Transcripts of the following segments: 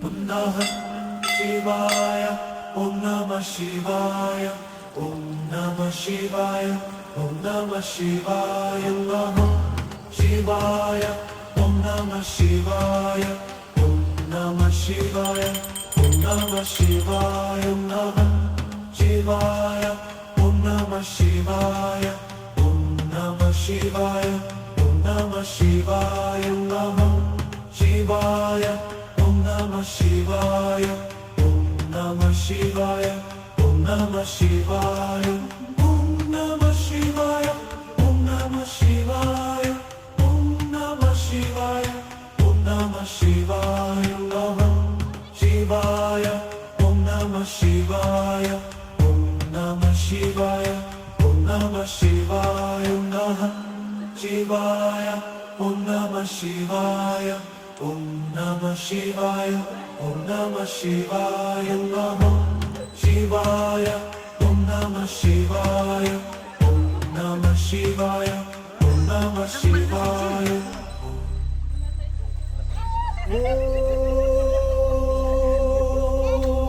Om Namah Shivaya, Om Namah Shivaya, Om Namah Shivaya, Om Namah Shivaya, Namah Shivaya, Om Namah Shivaya, Om Namah Shivaya, Om Namah Shivaya, Namah Shivaya, Om Namah Shivaya, Om Namah Shivaya, Om Namah Shivaya, Namah Shivaya, Om Namah Shivaya, Om Namah Shivaya, Om Namah Shivaya, Om Namah Shivaya, Om Namah Shivaya, Om Namah Shivaya, Om Namah Shivaya, Namah Shivaya, Om Namah Shivaya, Om Namah Shivaya, Om Namah Shivaya, Namah Shivaya, Om Namah Shivaya, Om Namah Shivaya, Om Namah Shivaya, Namah Shivaya, Om Namah Shivaya, Om Namah Shivaya, Om Namah Shivaya. Om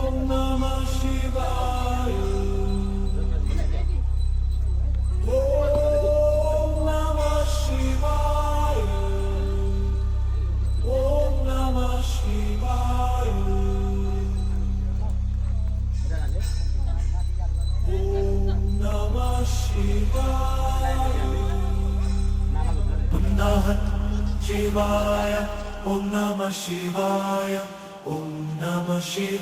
Namah Shivaya. Om Namah Shivaya. Om Namah Shivaya. Om Namah Shivaya. Om Namah Shivaya. Om Namah Shivaya. Om Namah Shivaya. Om Namah Shivaya. Namah Shivaya. Om Namah Shivaya. Om Namah Shivaya. Om Namah Shivaya.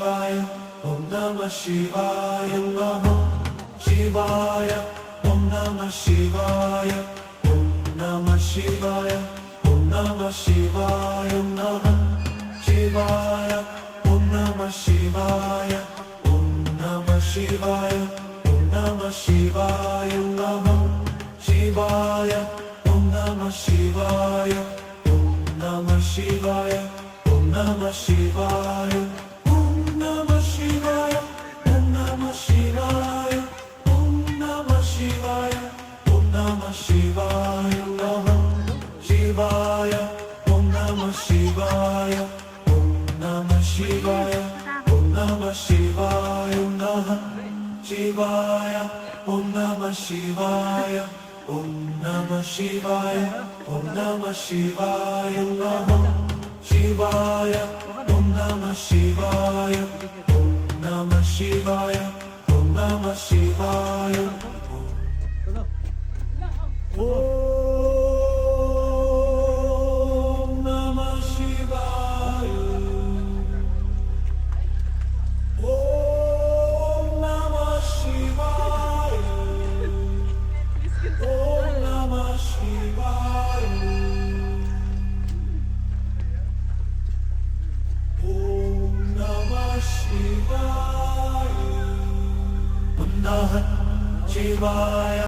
Namah Shivaya. Om Namah Shivaya. Om Namah Shivaya. Om Namah Shivaya. Namah Shivaya. Om Namah Shivaya. Om Namah Shivaya. Om Namah Shivaya. Om Namah Shivaya. Om Namah Shivaya. Om Namah Shivaya. Om Namah Shivaya. Namah Shivaya. Om Namah Shivaya. Om Namah Shivaya. Om Namah Shivaya. Namah Shivaya. Om Namah Shivaya. Om Namah Shivaya. Om Namah Shivaya. Namah Shivaya. Om Namah Shivaya. Om Namah Shivaya. Om Namah Shivaya. Om Namah Shivaya. Om Namah Shivaya. Om Namah Shivaya. Om Namah Shivaya. Om Namah Shivaya.